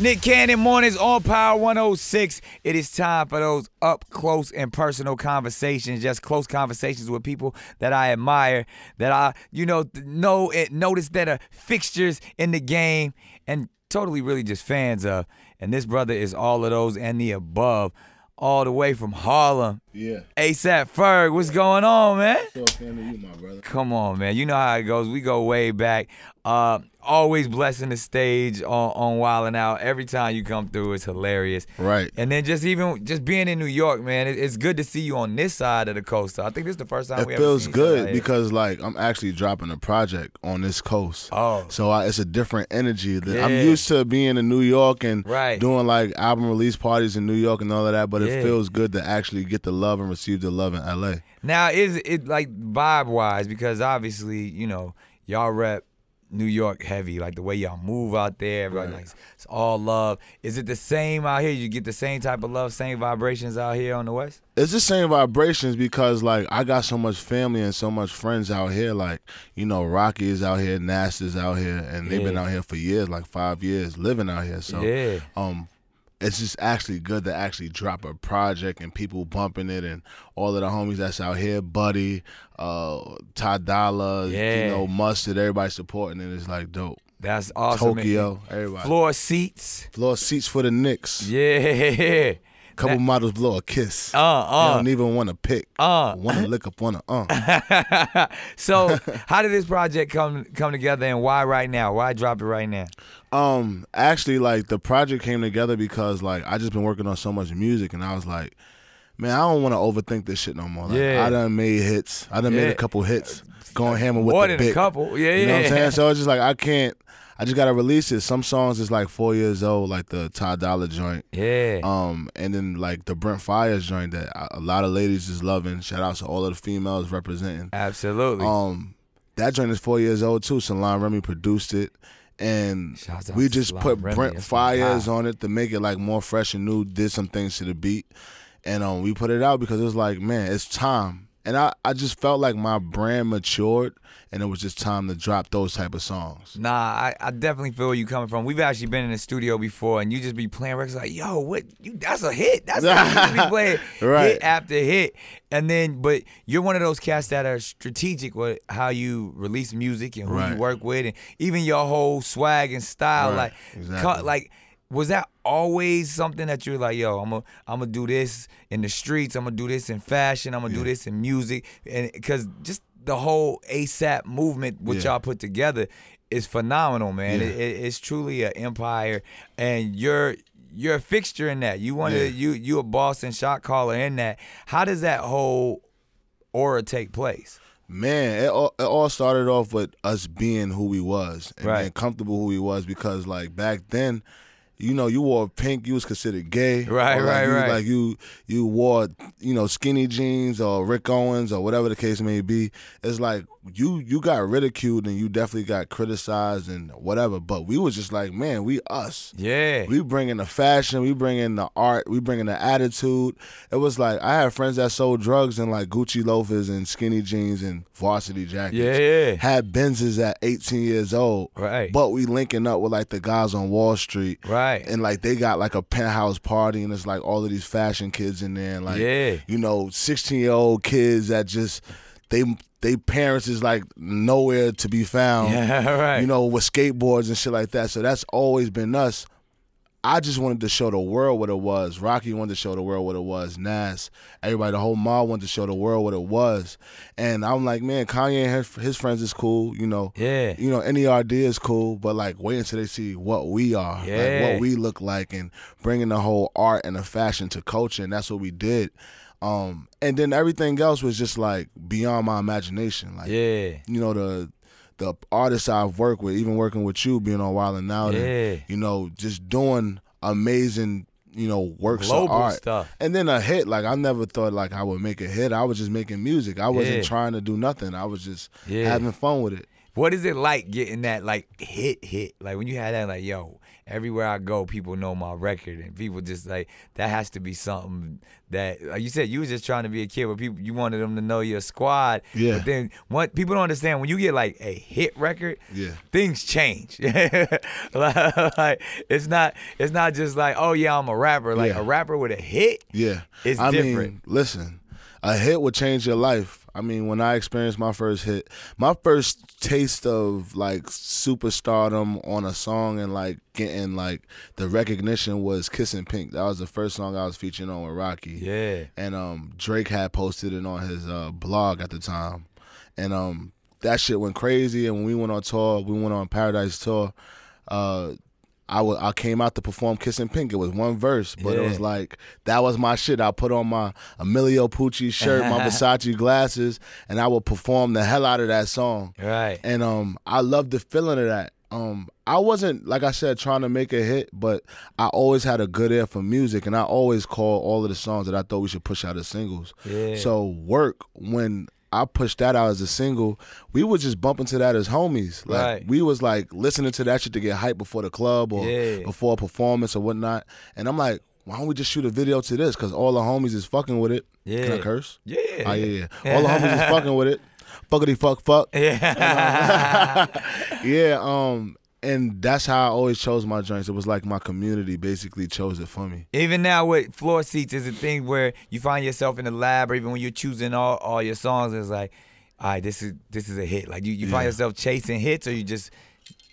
Nick Cannon mornings on Power 106. It is time for those up close and personal conversations, just close conversations with people that I admire, that I, know and notice that are fixtures in the game and totally really just fans of. And this brother is all of those and the above, all the way from Harlem. Yeah. AP Ferg, what's going on, man? So fan of you, my brother. Come on, man. You know how it goes. We go way back. Always blessing the stage on Wildin' Out. Every time you come through, it's hilarious. Right. And then just being in New York, man, it's good to see you on this side of the coast. I think this is the first time we ever feels seen good because, like, I'm actually dropping a project on this coast. Oh. So it's a different energy. I'm used to being in New York and doing, like, album release parties in New York and all of that, but it feels good to actually get the love and receive the love in L.A. Now, is it, like, vibe-wise, because obviously, y'all rep New York heavy, like the way y'all move out there, everybody like it's all love. Is it the same out here? You get the same type of love, same vibrations out here on the West? It's the same vibrations because, like, I got so much family and so much friends out here. Like, Rocky is out here, Nasty's out here, and they've been out here for years, like 5 years, living out here. So, it's just actually good to actually drop a project and people bumping it and all of the homies that's out here, Buddy, Ty Dolla, Mustard, everybody supporting it. It's like dope. That's awesome. Tokyo, everybody. Floor seats for the Knicks. Yeah. Couple models blow a kiss. You don't even want to pick. Want to lick up on a So, how did this project come together, and why right now? Why drop it right now? Actually, like, the project came together because, like, I just been working on so much music, and I was like, man, I don't want to overthink this shit no more. Like, I done made hits. I done made a couple hits. Going hammer with more the than big. A couple. You know what I'm saying? So it's just like I just gotta release it. Some songs is like 4 years old, like the Ty Dolla joint. Yeah. And then like the Brent Fires joint that a lot of ladies is loving. Shout out to all of the females representing. Absolutely. That joint is 4 years old too. Salon Remy produced it. And we just put Brent Fires on it to make it like more fresh and new, did some things to the beat. And we put it out because it was like, man, it's time. And I just felt like my brand matured, and it was just time to drop those type of songs. Nah, I definitely feel where you coming from. We've actually been in the studio before, and you just be playing records like, yo, that's a hit. That's a hit. You be playing hit after hit. And then, but you're one of those cats that are strategic with how you release music and who you work with, and even your whole swag and style. Like, was that always something that you're like, yo, I'm gonna do this in the streets, I'm gonna do this in fashion, I'm gonna do this in music, and because just the whole ASAP movement which y'all put together is phenomenal, man. It's truly an empire, and you're a fixture in that. You you a boss and shot caller in that. How does that whole aura take place? Man, it all started off with us being who we was and being comfortable who we was, because like back then, you wore pink, you was considered gay. Right. Like you wore, skinny jeans or Rick Owens or whatever the case may be. It's like you got ridiculed and you definitely got criticized and whatever. But we was just like, man, we us. Yeah. We bringing the fashion, we bringing the art, we bringing the attitude. It was like I had friends that sold drugs in like Gucci loafers and skinny jeans and varsity jackets. Yeah. Had Benzes at 18 years old. Right. But we linking up with like the guys on Wall Street. Right. And like they got like a penthouse party, and it's like all of these fashion kids in there, and like 16-year-old kids that just they parents is like nowhere to be found. Yeah, right. With skateboards and shit like that. So that's always been us. I just wanted to show the world what it was. Rocky wanted to show the world what it was. Nas, everybody, the whole mob wanted to show the world what it was. And I'm like, man, Kanye and his friends is cool, NERD is cool, but like wait until they see what we are, like what we look like, and bringing the whole art and the fashion to culture, and that's what we did. And then everything else was just like beyond my imagination. Like, the artists I've worked with, even working with you, being on Wildin' Out, and, just doing amazing, works global of art. Stuff. And then a hit, like I never thought like I would make a hit. I was just making music. I wasn't trying to do nothing. I was just having fun with it. what is it like getting that like hit? Like when you had that, like, yo, everywhere I go, people know my record, and people just like, that has to be something that, like you said, you was just trying to be a kid, but people, you wanted them to know your squad. Yeah. But then what people don't understand, when you get like a hit record, things change. Like it's not just like, oh yeah, I'm a rapper. Like a rapper with a hit, is different. Mean, listen, a hit would change your life. I mean, when I experienced my first hit, my first taste of like superstardom on a song and like getting like the recognition was Kissin' Pink. That was the first song I was featuring on with Rocky. Yeah. And Drake had posted it on his blog at the time. And that shit went crazy. And when we went on tour, we went on Paradise tour, I came out to perform Kissin' Pink. It was one verse, but it was like, that was my shit. I put on my Emilio Pucci shirt, my Versace glasses, and I would perform the hell out of that song. Right. And I loved the feeling of that. I wasn't, like I said, trying to make a hit, but I always had a good ear for music, and I always called all of the songs that I thought we should push out as singles. Yeah. So Work, when I pushed that out as a single, we would just bump into that as homies. Like we was like listening to that shit to get hyped before the club or before a performance or whatnot. And I'm like, why don't we just shoot a video to this? Because all the homies is fucking with it. Yeah. Can I curse? Yeah. Oh, yeah. All the homies is fucking with it. Fuckity fuck. Yeah. And that's how I always chose my joints. It was like my community basically chose it for me. Even now with Floor Seats is a thing where you find yourself in the lab, or even when you're choosing all your songs, it's like, all right, this is a hit. Like you find yourself chasing hits, or you just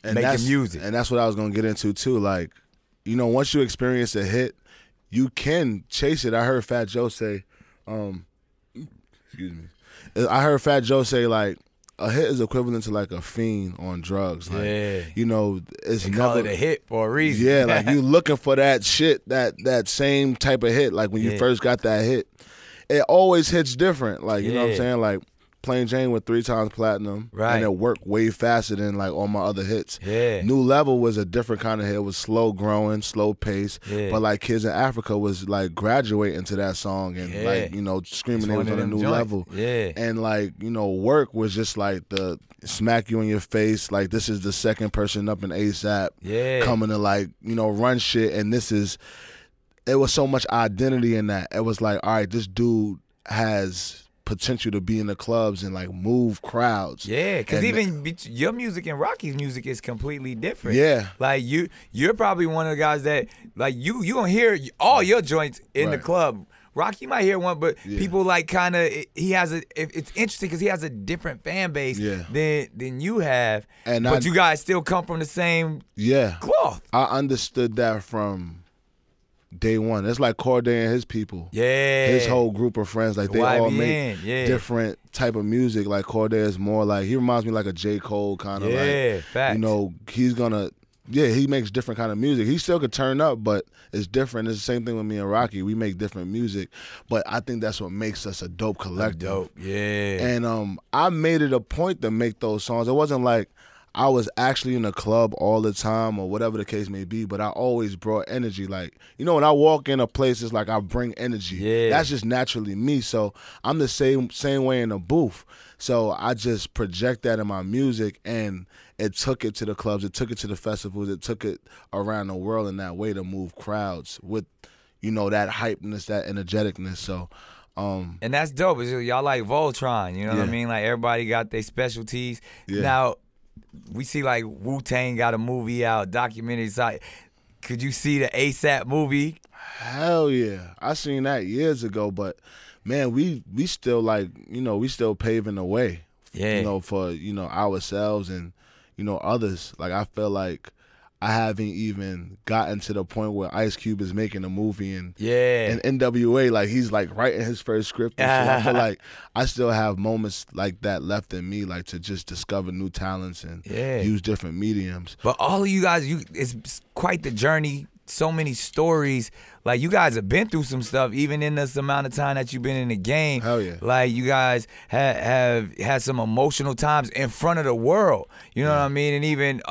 making music. And that's what I was going to get into too. Like, you know, once you experience a hit, you can chase it. I heard Fat Joe say, excuse me. I heard Fat Joe say, like, a hit is equivalent to like a fiend on drugs. Like, you know, it's they call it a hit for a reason. Yeah, like you looking for that shit, that same type of hit. Like when you first got that hit, it always hits different. Like, you know what I'm saying? Like Plain Jane went 3 times platinum, and it worked way faster than like all my other hits. Yeah. New Level was a different kind of hit. It was slow growing, slow pace. Yeah. But like Kids in Africa was like graduating to that song and like, you know, screaming it was on a new level. Yeah. And like, you know, Work was just like the smack you in your face. Like, this is the second person up in ASAP coming to like, you know, run shit. And it was so much identity in that. It was like, all right, this dude has potential to be in the clubs and like move crowds. Yeah, because even your music and Rocky's music is completely different. Yeah, like you're probably one of the guys that like you don't hear all your joints in the club. Rocky might hear one, but people like kind of it's interesting because he has a different fan base than you have. But you guys still come from the same cloth. I understood that from day one. It's like Corday and his people. Yeah. His whole group of friends, like they all make different type of music. Like Corday is more like, he reminds me like a J. Cole kind of like, facts. You know, he's gonna, he makes different kind of music. He still could turn up, but it's different. It's the same thing with me and Rocky. We make different music, but I think that's what makes us a dope collective. And I made it a point to make those songs. It wasn't like I was actually in the club all the time or whatever the case may be, but I always brought energy. Like, you know, when I walk in a place, it's like I bring energy. Yeah. That's just naturally me. So I'm the same way in the booth. So I just project that in my music, and it took it to the clubs. It took it to the festivals. It took it around the world in that way to move crowds with, you know, that hypeness, that energeticness. So and that's dope. Y'all like Voltron, you know what I mean? Like everybody got their specialties. Now, we see like Wu-Tang got a movie out, documentary. Could you see the ASAP movie? Hell yeah. I seen that years ago, but man, we still like, you know, we still paving the way. You know, for, you know, ourselves and, you know, others. Like I feel like I haven't even gotten to the point where Ice Cube is making a movie and NWA, like he's like writing his first script and shit. I feel like I still have moments like that left in me, like to just discover new talents and use different mediums. But all of you guys, it's quite the journey. So many stories. Like you guys have been through some stuff, even in this amount of time that you've been in the game. Hell yeah. Like you guys have had some emotional times in front of the world. You know what I mean? And even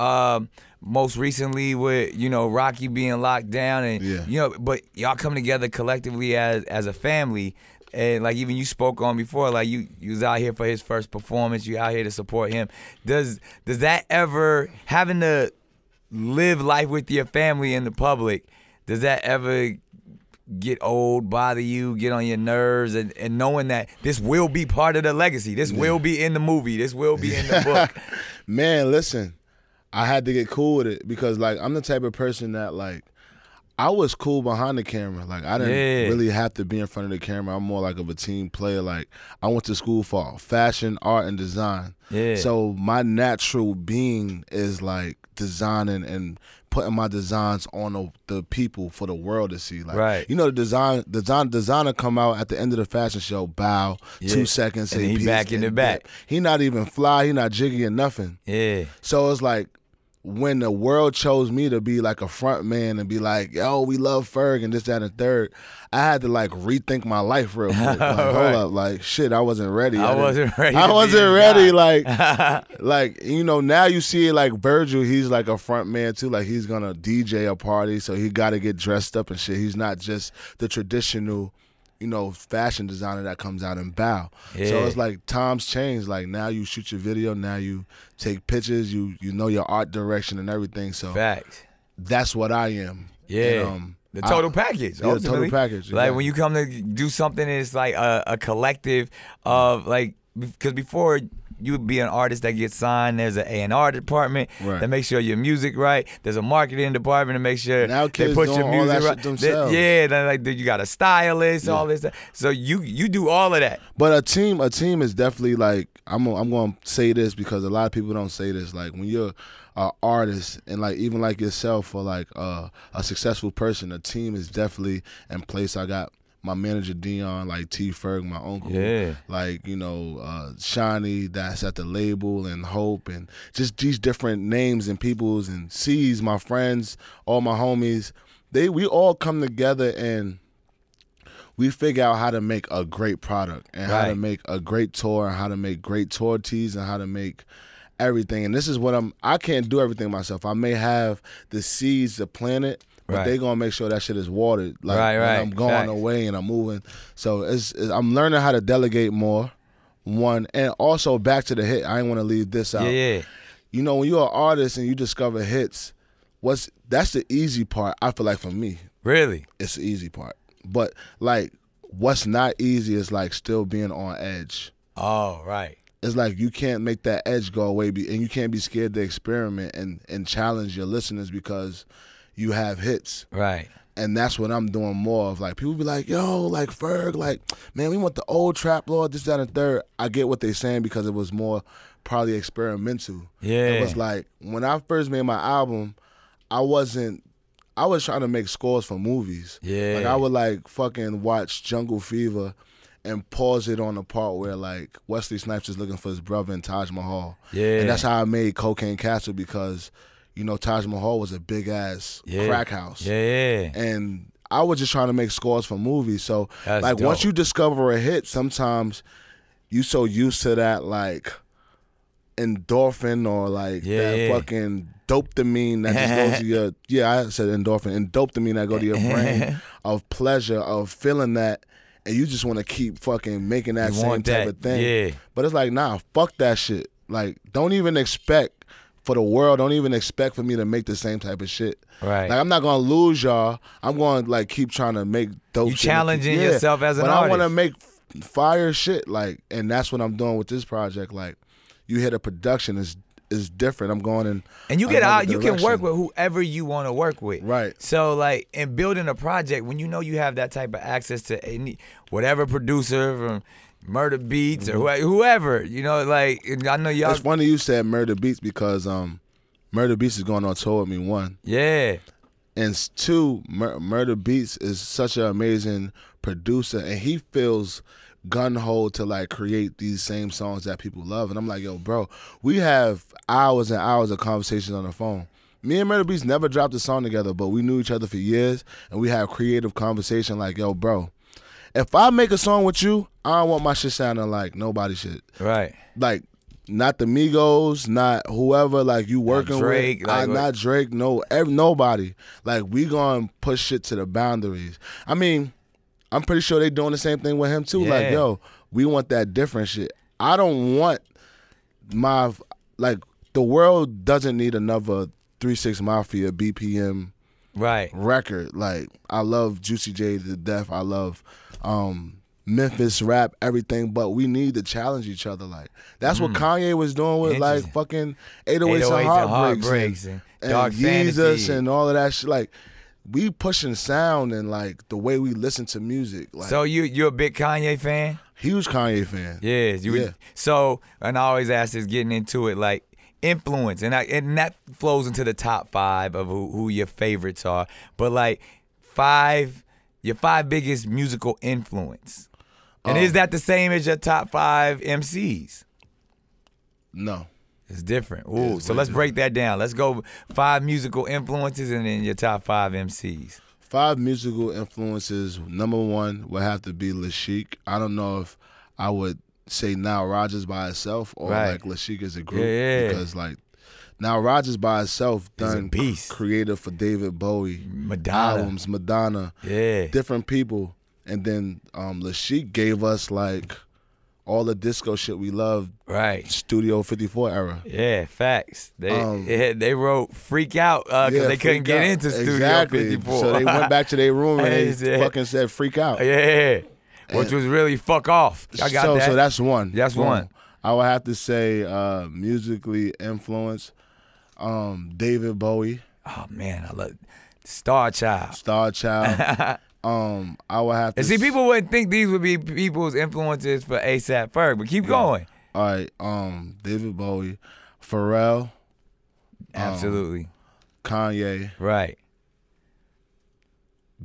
most recently with, you know, Rocky being locked down and you know, but y'all come together collectively as a family. and like even you spoke on before, like you was out here for his first performance, you out here to support him. Does that ever, having to live life with your family in the public, does that ever get old, bother you, get on your nerves, and knowing that this will be part of the legacy, this will be in the movie, this will be in the book? Man, listen, I had to get cool with it because like I'm the type of person that like I was cool behind the camera. Like I didn't really have to be in front of the camera. I'm more like of a team player. Like I went to school for fashion, art, and design. Yeah. So my natural being is like designing and putting my designs on the people for the world to see. Like you know, the designer come out at the end of the fashion show, bow, 2 seconds, and say he peace, back in the back. He not even fly, he not jiggy or nothing. Yeah. So it's like when the world chose me to be like a front man and be like, yo, we love Ferg and this, that, and the third, I had to like rethink my life real quick. Like, hold up, like shit, I wasn't ready. I wasn't ready. Like, you know, now you see it like Virgil, he's like a front man too. Like he's gonna DJ a party, so he gotta get dressed up and shit. He's not just the traditional, you know, fashion designer that comes out and bow. Yeah. So it's like times change. Like now you shoot your video, now you take pictures, you know your art direction and everything. So facts. That's what I am. Yeah. And, the total package. Yeah, the total package. Like when you come to do something, it's like a collective of like, because before you would be an artist that gets signed, there's an A&R department that makes sure your music right. There's a marketing department to make sure now they put your music all that right. Shit themselves. Then like you got a stylist, all this stuff. So you do all of that. But a team is definitely like, I'm going to say this because a lot of people don't say this. Like when you're an artist and like even like yourself or like a successful person, a team is definitely in place. I got my manager Dion, like T Ferg, my uncle, like, you know, Shani that's at the label, and Hope, and just these different names and peoples, and C's, my friends, all my homies. We all come together and we figure out how to make a great product and how to make a great tour and how to make great tour tees and how to make everything. And this is what I can't do everything myself. I may have the seeds to plant it, but they gonna make sure that shit is watered. Like when I'm going away and I'm moving. So I'm learning how to delegate more. One, and also back to the hit. I ain't want to leave this out. Yeah. You know, when you're an artist and you discover hits, that's the easy part. I feel like for me, really, it's the easy part. But like, what's not easy is like still being on edge. Oh, right. It's like you can't make that edge go away, and you can't be scared to experiment and challenge your listeners because you have hits. Right. And that's what I'm doing more of. Like, people be like, yo, like Ferg, like, man, we want the old trap lord, this, that, and third. I get what they're saying because it was more probably experimental. Yeah. It was like, when I first made my album, I was trying to make scores for movies. Yeah. Like, I would, like, fucking watch Jungle Fever and pause it on the part where, like, Wesley Snipes is looking for his brother in Taj Mahal. Yeah. And that's how I made Cocaine Castle, because you know, Taj Mahal was a big-ass crack house. Yeah. And I was just trying to make scores for movies. So, that's like, dope. Once you discover a hit, sometimes you so used to that, like, endorphin or, like, that fucking dopamine that just goes to your, I said endorphin, and dopamine that go to your brain of pleasure, of feeling that, and you just want to keep fucking making that same type of thing. Yeah. But it's like, nah, fuck that shit. Like, don't even expect for the world, don't even expect for me to make the same type of shit. Right. Like, I'm not going to lose y'all. I'm going to, like, keep trying to make dope shit. You challenging yourself as an artist. But I want to make fire shit, like, and that's what I'm doing with this project. Like, you hear the production is different. I'm going and you get out. You can work with whoever you want to work with. Right. So, like, in building a project, when you know you have that type of access to whatever producer from Murda Beatz or whoever, you know, like, I know y'all. It's funny you said Murda Beatz because Murda Beatz is going on tour with me, one. Yeah. And two, Murda Beatz is such an amazing producer, and he feels gun-ho to, like, create these same songs that people love. And I'm like, yo, bro, we have hours and hours of conversations on the phone. Me and Murda Beatz never dropped a song together, but we knew each other for years, and we have creative conversation like, yo, bro, if I make a song with you, I don't want my shit sounding like nobody shit. Right. Like, not the Migos, not whoever, like, you working Drake, with. Like, not Drake, nobody. Like, we gonna push shit to the boundaries. I mean, I'm pretty sure they doing the same thing with him too. Like, yo, we want that different shit. I don't want the world doesn't need another 3 6 Mafia BPM record. Like, I love Juicy J to death. I love Memphis rap, everything, but we need to challenge each other. Like, that's what Kanye was doing with like fucking 808s and Heartbreaks and Dark Yeezus and all of that shit. Like, we pushing sound and like the way we listen to music. Like, so you're a big Kanye fan? Huge Kanye fan. Yeah. So, and I always ask this, getting into it, like influence, and that flows into the top 5 of who your favorites are. But like your 5 biggest musical influence. And is that the same as your top 5 MCs? No. It's different. Ooh, so let's break that down. Let's go 5 musical influences and then your top 5 MCs. 5 musical influences. Number 1 would have to be Lil Chic. I don't know if I would say Nile Rodgers by itself or like Lil Chic as a group. Because like Nile Rodgers by itself done creative for David Bowie, albums, Madonna, different people. And then Lil Chic gave us like all the disco shit we loved, Studio 54 era. Yeah, facts. They wrote Freak Out because they couldn't get into Studio 54. So they went back to their room and they fucking said Freak Out. Which was really fuck off. I got that. So that's one. That's one. I would have to say musically influenced David Bowie. Oh man, I love Star Child. I would have to. And see, people wouldn't think these would be people's influences for ASAP Ferg, but keep going. All right, David Bowie, Pharrell, absolutely, Kanye, right,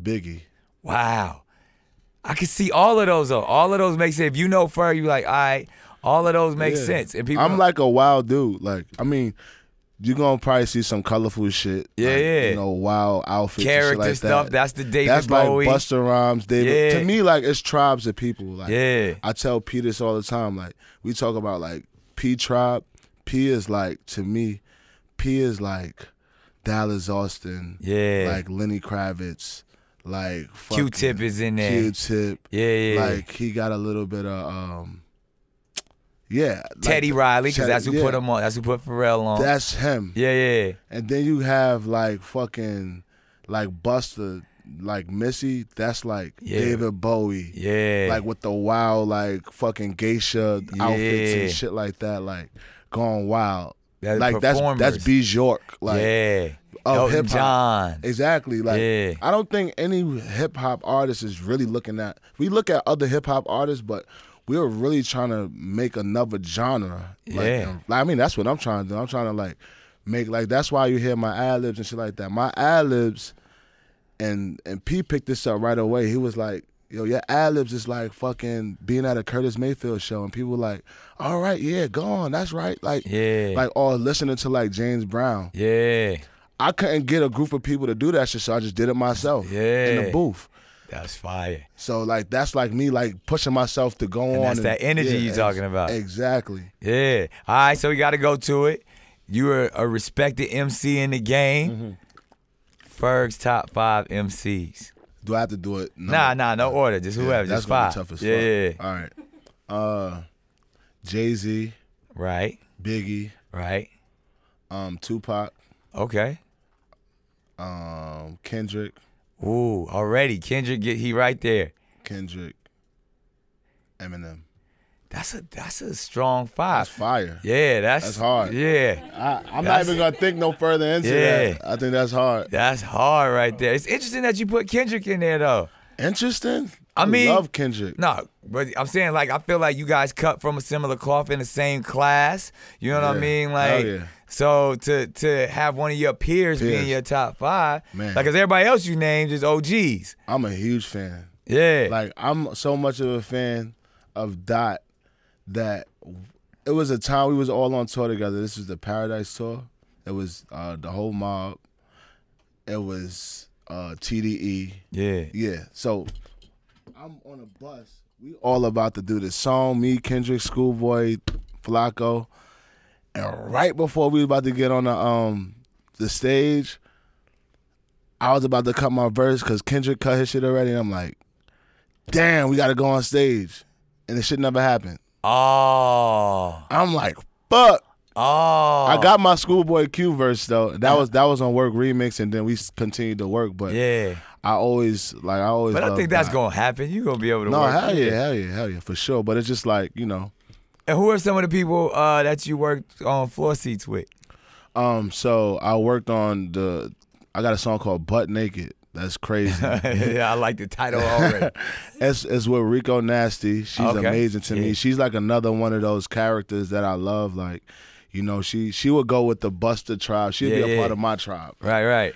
Biggie. Wow, I can see all of those though. All of those make sense. If you know Ferg, you like, all right, all of those make sense. And people, I'm like a wild dude. Like, I mean, you're gonna probably see some colorful shit. You know, wild outfits, character and shit like stuff. that. That's the David That's Bowie. Like Busta Rhymes, David. To me, like, it's tribes of people. Like, I tell P this all the time. Like, we talk about like P Tribe. P is like, to me, P is like Dallas Austin. Like Lenny Kravitz. Like Q-Tip is in there. Q-Tip. Like, he got a little bit of Teddy Riley, because that's who put him on. That's who put Pharrell on. That's him. And then you have like fucking like Busta, like Missy. That's like David Bowie. Like with the wild like fucking geisha outfits and shit like that. Like going wild. Like that's B. York. Like of hip hop. Exactly. Like I don't think any hip hop artist is really looking at. We look at other hip hop artists, but we were really trying to make another genre. Like, I mean, that's what I'm trying to do. I'm trying to like make like, that's why you hear my ad-libs and shit like that. My ad-libs, and P picked this up right away. He was like, yo, your ad-libs is like fucking being at a Curtis Mayfield show. And people were like, all right, go on, that's right. Like, or listening to like James Brown. I couldn't get a group of people to do that shit, so I just did it myself in the booth. That's fire. So like that's like me like pushing myself to go on. That's that energy you're talking about. Exactly. Yeah. All right, so we got to go to it. You're a respected MC in the game. Ferg's top 5 MCs. Do I have to do it? No. Nah, no order. Just whoever. That's just 5. Tough as fuck. All right. Jay-Z. Right. Biggie. Right. Tupac. Okay. Kendrick. Ooh, already Kendrick, he right there. Kendrick, Eminem. That's a strong 5. That's fire. Yeah, that's hard. Yeah, I'm not even gonna think no further into that. I think that's hard. That's hard right there. It's interesting that you put Kendrick in there though. Interesting. I mean, love Kendrick. No, but I'm saying like I feel like you guys cut from a similar cloth in the same class. You know what I mean? Like, so to have one of your peers be in your top 5, man. Like, cause everybody else you named is OGs. I'm a huge fan. Yeah. Like, I'm so much of a fan of Dot that it was a time we was all on tour together. This was the Paradise Tour. It was the whole mob. It was TDE. Yeah. So I'm on a bus. We all about to do this song. Me, Kendrick, Schoolboy, Flacco. And right before we was about to get on the stage, I was about to cut my verse because Kendrick cut his shit already. And I'm like, damn, we got to go on stage. And the shit never happened. Oh. I'm like, fuck. Oh. I got my Schoolboy Q verse, though. That was on Work Remix, and then we continued to work. But yeah. I always. But I think that's going to happen. You're going to be able to work. No, hell yeah, for sure. But it's just like, you know. And who are some of the people that you worked on floor seats with? So I worked on I got a song called Butt Naked. That's crazy. Yeah, I like the title already. It's with Rico Nasty. She's amazing to me. She's like another one of those characters that I love. Like, you know, she would go with the Buster tribe. She'd be a part of my tribe. Right.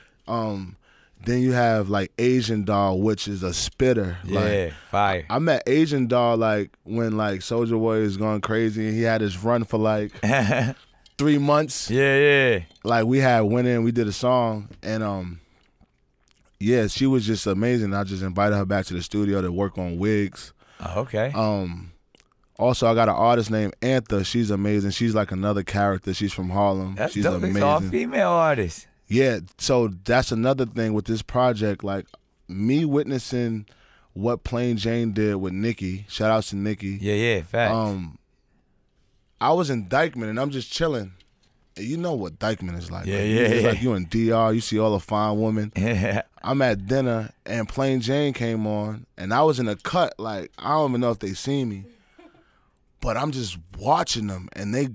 Then you have like Asian Doll, which is a spitter. Yeah, fire. I met Asian Doll like when like Soulja Boy is going crazy and he had his run for like 3 months. Yeah. Like we went in, we did a song, and yeah, she was just amazing. I just invited her back to the studio to work on wigs. Oh, okay. Also, I got an artist named Antha. She's amazing. She's like another character. She's from Harlem. She's dope. amazing. It's all female artists. Yeah, so that's another thing with this project. Like me witnessing what Plain Jane did with Nicki. Shout outs to Nicki. Yeah, facts. I was in Dykeman and I'm just chilling. You know what Dykeman is like. Yeah. Like you in DR, you see all the fine women. Yeah. I'm at dinner and Plain Jane came on and I was in a cut. Like I don't even know if they see me, but I'm just watching them and they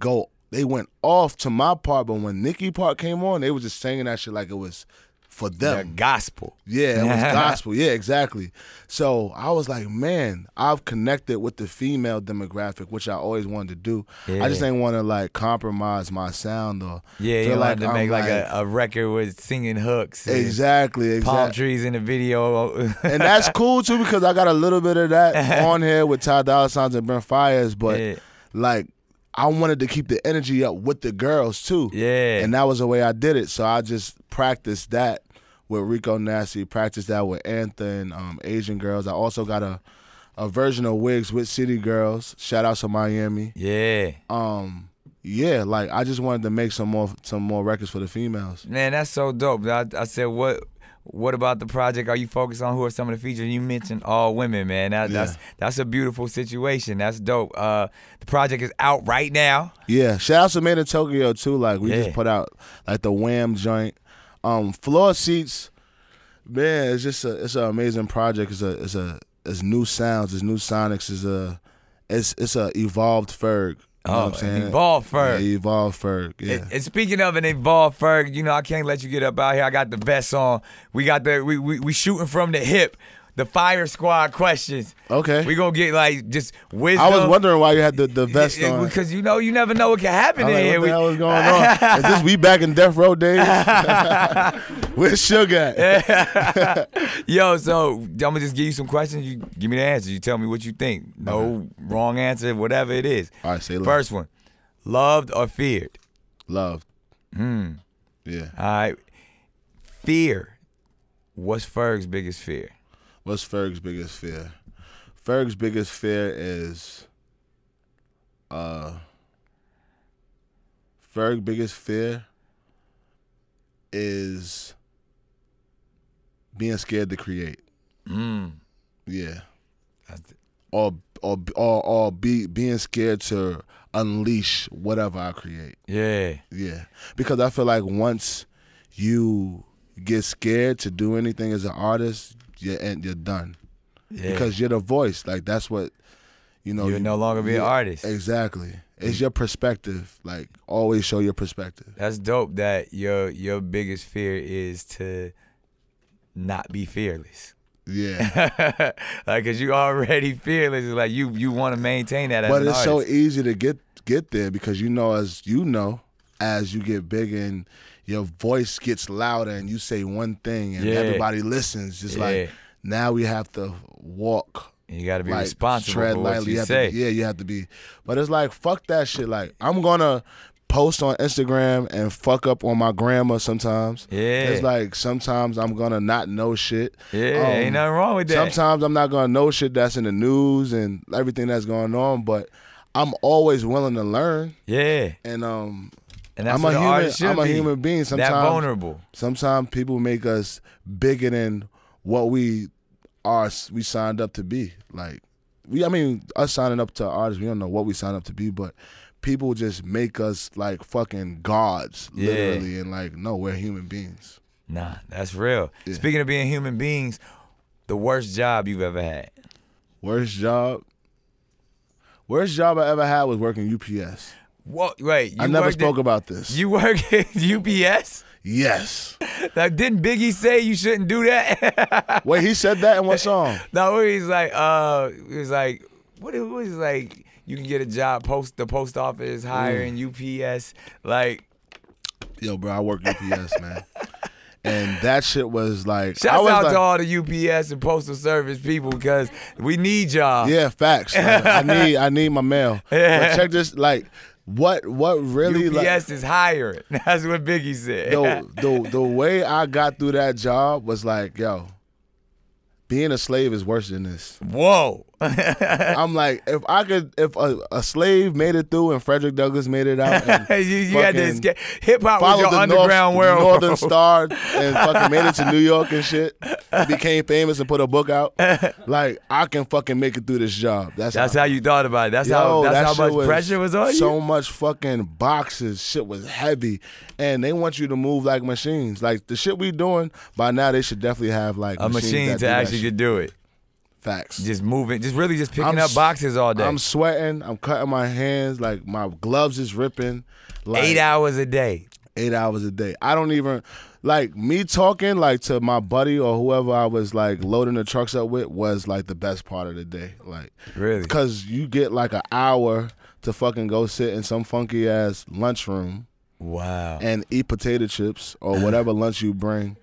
went off to my part. But when Nicki part came on, they was just singing that shit like it was for them. The gospel. Yeah, it was gospel. Yeah, exactly. So I was like, man, I've connected with the female demographic, which I always wanted to do. Yeah. I just didn't want to like compromise my sound or you feel wanted like to make like a record with singing hooks. Exactly. Palm trees in the video. And that's cool too because I got a little bit of that on here with Ty Dolla $igns and Brent Fires, but like I wanted to keep the energy up with the girls too. Yeah. And that was the way I did it. So I just practiced that with Rico Nasty, practiced that with Antha and Asian girls. I also got a version of wigs with City Girls. Shout out to Miami. Yeah. Yeah, like I just wanted to make some more records for the females. Man, that's so dope. I said, what about the project? Are you focused on who are some of the features? You mentioned all women, man. That's a beautiful situation. That's dope. The project is out right now. Yeah, shout out to MadeinTYO too. Like we just put out like the Wham joint. Floor Seats, man, it's an amazing project. It's new sounds, it's new sonics, it's a evolved Ferg. You know what I'm saying? Evolved Ferg. Yeah, evolved Ferg. Yeah. And speaking of an evolved Ferg, you know I can't let you get up out here. I got the vest on. We got we shooting from the hip. The Fire Squad questions. Okay. We gonna get like just wisdom. I was wondering why you had the vest on. Because you never know what can happen in here. What the hell is going on? Is this we back in Death Row days? Where's Sugar at? Yo, so I'm gonna just give you some questions. You give me the answer. You tell me what you think. No wrong answer, whatever it is. All right, say love. First one. Loved or feared? Loved. Yeah. All right. Fear. What's Ferg's biggest fear? What's Ferg's biggest fear? Ferg's biggest fear is Ferg's biggest fear is being scared to create. Yeah. Or being scared to unleash whatever I create. Yeah. Yeah. Because I feel like once you get scared to do anything as an artist, you're done. Yeah. Because you're the voice. Like that's what you'll no longer be an artist. Exactly. It's your perspective. Like always show your perspective. That's dope that your biggest fear is to not be fearless. Yeah. Like cause you already fearless. It's like you want to maintain that as an artist. But it's so easy to get there because as you get bigger and your voice gets louder and you say one thing and everybody listens. Just like now we have to walk. You got to be responsible tread for lightly. what you say. You have to be. But it's like, fuck that shit. Like, I'm going to post on Instagram and fuck up on my grammar sometimes. Yeah. It's like sometimes I'm going to not know shit. Yeah, ain't nothing wrong with that. Sometimes I'm not going to know shit that's in the news and everything that's going on, but I'm always willing to learn. Yeah. And that's I'm a human being. Sometimes that vulnerable. Sometimes people make us bigger than what we we signed up to be. Like, us signing up to artists, we don't know what we signed up to be, but people just make us like fucking gods, literally, and like, no, we're human beings. Nah, that's real. Yeah. Speaking of being human beings, the worst job you've ever had? Worst job I ever had was working UPS. What? Wait, I never spoke about this. You work at UPS? Yes. Now, didn't Biggie say you shouldn't do that? Wait, he said that in what song? No, he's like, what it was like, you can get a job, the post office hiring UPS. Like, yo, bro, I work UPS, man. And that shit was like, shouts out to all the UPS and postal service people because we need y'all. Yeah, facts. I need my mail. Yeah. But check this, like, what really UPS is hiring. That's what Biggie said. The way I got through that job was like, yo, being a slave is worse than this. Whoa. I'm like, if a slave made it through and Frederick Douglass made it out, and you had to escape. Hip hop was your underground world. Northern Star and fucking made it to New York and shit, became famous and put a book out. Like, I can fucking make it through this job. That's how you thought about it. That's how much pressure was on you. So much fucking boxes. Shit was heavy, and they want you to move like machines. Like the shit we doing by now, they should definitely have like a machine to actually could do it. Facts. Just moving, just picking up boxes all day. I'm sweating. I'm cutting my hands. Like, my gloves is ripping. Like, 8 hours a day. 8 hours a day. I don't even, like, me talking, like, to my buddy or whoever I was, like, loading the trucks up with was, like, the best part of the day. Like, really? Because you get, like, an hour to fucking go sit in some funky-ass lunchroom. Wow. And eat potato chips or whatever lunch you bring.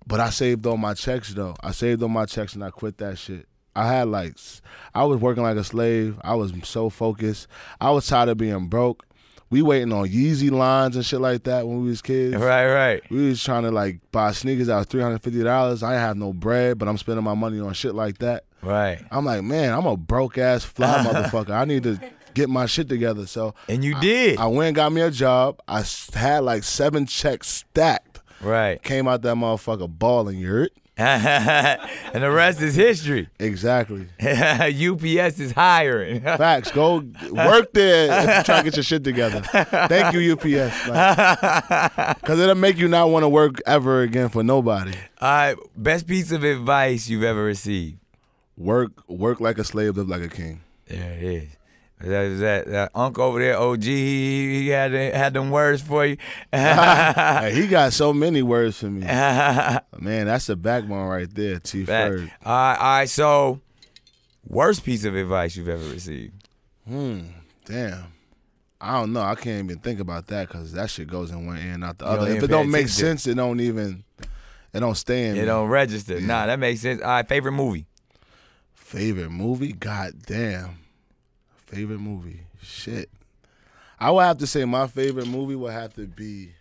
But I saved all my checks, though. I saved all my checks and I quit that shit. I was working like a slave. I was so focused. I was tired of being broke. We waiting on Yeezy lines and shit like that when we was kids. Right. We was trying to like buy sneakers that was $350. I ain't have no bread, but I'm spending my money on shit like that. Right. I'm like, man, I'm a broke ass fly motherfucker. I need to get my shit together. So and you did. I went and got me a job. I had like 7 checks stacked. Right. Came out that motherfucker balling, you heard? And the rest is history. Exactly. UPS is hiring. Facts. Go work there if you try to get your shit together. Thank you, UPS. Because it'll make you not want to work ever again for nobody. All right. Best piece of advice you've ever received? Work like a slave, live like a king. There it is. That Unc over there, OG, he had them words for you. Hey, he got so many words for me. Man, that's the backbone right there, T. Ferg. All right, so worst piece of advice you've ever received? Damn. I don't know. I can't even think about that because that shit goes in one ear and out the other. If it don't make sense, it don't stay in me. It don't register. Yeah. Nah, that makes sense. All right, favorite movie? Favorite movie? God damn. Favorite movie? Shit. I would have to say my favorite movie would have to be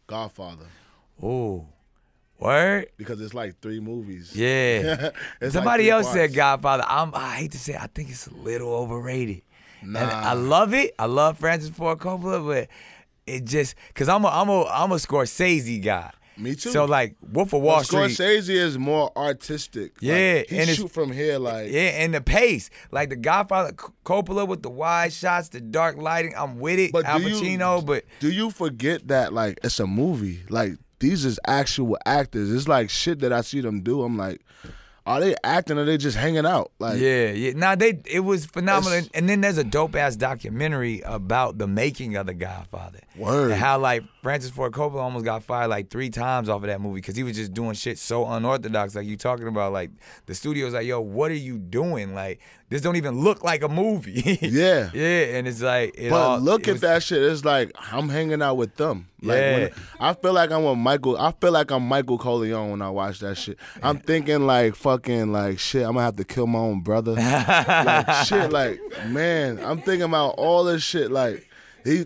Godfather. Oh, word? Because it's like 3 movies. Yeah. Somebody like else said Godfather. I hate to say it, I think it's a little overrated. Nah. And I love it. I love Francis Ford Coppola, but it just, because I'm a Scorsese guy. Me too. So like Wolf of Wall Street. Scorsese is more artistic. Yeah, like, he shoot from here like. Yeah, and the pace, like the Godfather, Coppola with the wide shots, the dark lighting. I'm with it. Al Pacino, but do you forget that like it's a movie? Like these is actual actors. It's like shit that I see them do. I'm like, are they acting or are they just hanging out? Like yeah. Nah, it was phenomenal. And then there's a dope ass documentary about the making of the Godfather. Word. And how like Francis Ford Coppola almost got fired like 3 times off of that movie because he was just doing shit so unorthodox. Like you talking about, like the studio's like, yo, what are you doing? Like this don't even look like a movie. Yeah. Yeah, and it's like, look at that shit. It's like I'm hanging out with them. Like I feel like I'm with Michael. I feel like I'm Michael Corleone when I watch that shit. I'm thinking like fucking like shit. I'm gonna have to kill my own brother. Like shit. Like man, I'm thinking about all this shit. Like.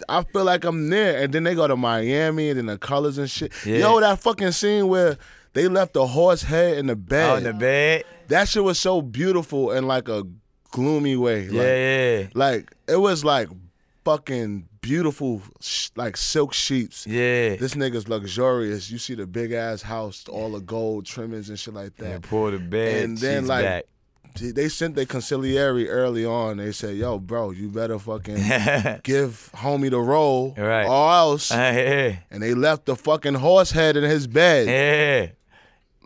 I feel like I'm there, and then they go to Miami, and then the colors and shit. Yeah. Yo, that fucking scene where they left the horse head in the bed. Oh, in the bed? That shit was so beautiful in like a gloomy way. Yeah. Like it was like fucking beautiful like silk sheets. Yeah. This nigga's luxurious. You see the big ass house, all the gold trimmings and shit like that. And pull the bed. And then like back. They sent their conciliary early on. They said, "Yo, bro, you better fucking give homie the role, right. or else." Yeah. And they left the fucking horse head in his bed. Yeah.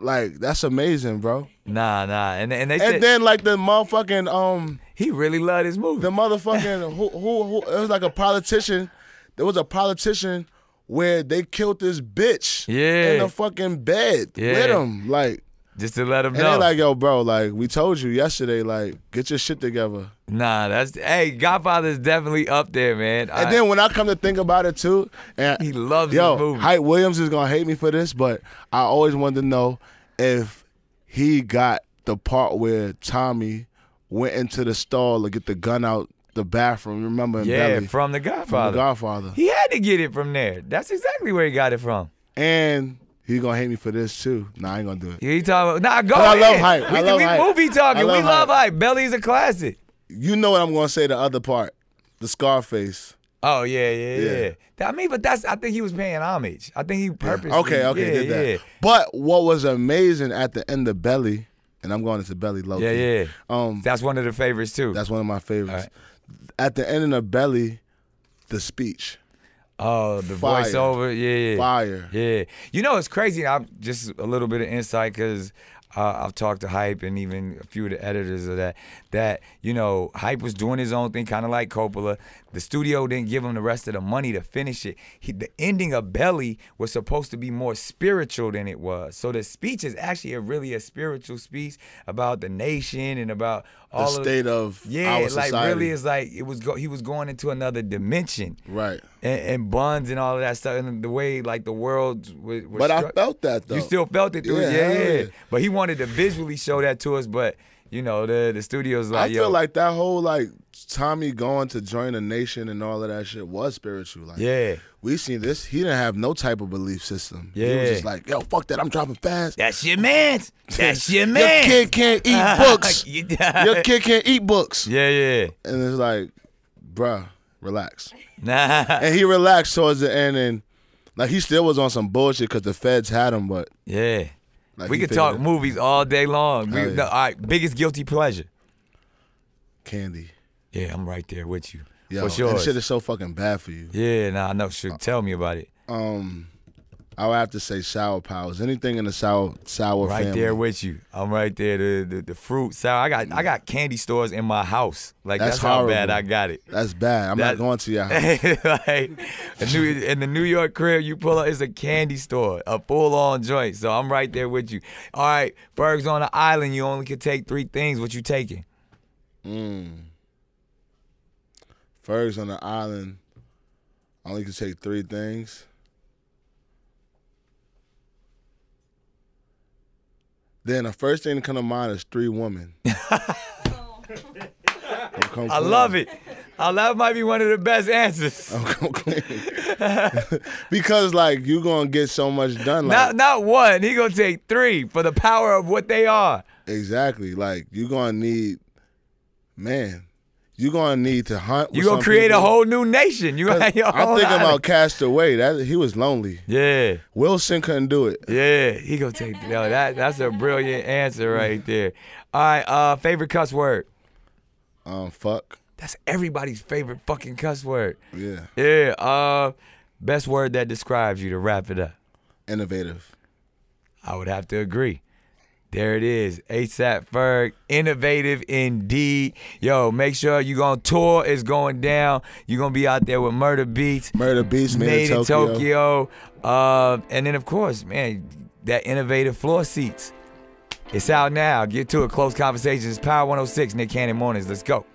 Like, that's amazing, bro. Nah. And they said, and then like the motherfucking he really loved his movie. The motherfucking who it was like a politician. There was a politician where they killed this bitch in the fucking bed with him, like. Just to let him know. And they're like, yo, bro, like, we told you yesterday, like, get your shit together. Nah, hey, Godfather's definitely up there, man. And then when I come to think about it, too, and he loves this movie. Hype Williams is going to hate me for this, but I always wanted to know if he got the part where Tommy went into the stall to get the gun out the bathroom. Remember in Belly? From The Godfather. From The Godfather. He had to get it from there. That's exactly where he got it from. And he gonna hate me for this too. Nah, I ain't gonna do it. He talking about, go ahead. I love Hype. We movie talking. We love Hype. Belly's a classic. You know what I'm gonna say, the other part. The Scarface. Oh, yeah. I mean, but I think he was paying homage. I think he purposely. Okay, did that. Yeah. But what was amazing at the end of Belly, and I'm going into Belly low key. Yeah. That's one of the favorites too. That's one of my favorites. Right. At the end of Belly, the speech. Oh, the voiceover, yeah. Fire. Yeah. You know, it's crazy. I'm just a little bit of insight because I've talked to Hype and even a few of the editors of that, you know, Hype was doing his own thing, kind of like Coppola. The studio didn't give him the rest of the money to finish it. The ending of Belly was supposed to be more spiritual than it was. So the speech is actually really a spiritual speech about the nation and about all the state of our society. Like really it's like he was going into another dimension. Right. And buns and all of that stuff and the way like the world was But I felt that though. You still felt it through yeah. But he wanted to visually show that to us, but you know, the studio's like, I feel like that whole like Tommy going to join a nation and all of that shit was spiritual. Like, we seen this. He didn't have no type of belief system. Yeah. He was just like, yo, fuck that. I'm dropping fast. That's your man. That's your man. Your kid can't eat books. Your kid can't eat books. Yeah. And it's like, bruh, relax. And he relaxed towards the end, and like he still was on some bullshit because the feds had him, but like we could talk movies all day long. All right, biggest guilty pleasure. Candy. Yeah, I'm right there with you. Yo, what's yours? That shit is so fucking bad for you. Yeah, nah, I know. Tell me about it. I would have to say sour powers. Anything in the sour family. Right there with you. I'm right there. The fruit sour. I got candy stores in my house. Like that's how bad I got it. That's bad. I'm not going to your house. Like in the New York crib, you pull up, it's a candy store, a full-on joint. So I'm right there with you. All right, Ferg's on the island. You only can take 3 things. What you taking? Ferg's on the island. I only can take 3 things. Then the first thing that come to mind is 3 women. I love it. That might be one of the best answers. Because like you gonna get so much done. Like, not 1. He gonna take 3 for the power of what they are. Exactly. Like you gonna need, man. You're going to need to hunt with You're going to create a whole new nation. You have your I'm thinking about Castaway. He was lonely. Yeah. Wilson couldn't do it. Yeah. He going to take that's a brilliant answer right there. All right. Favorite cuss word? Fuck. That's everybody's favorite fucking cuss word. Yeah. Yeah. Best word that describes you to wrap it up? Innovative. I would have to agree. There it is. ASAP Ferg, innovative indeed. Yo, make sure you going to tour. It's going down. You're going to be out there with Murda Beatz. Murda Beatz, MadeinTYO. And then, of course, man, that innovative floor seats. It's out now. Get to it. Close Conversations. Power 106, Nick Cannon Mornings. Let's go.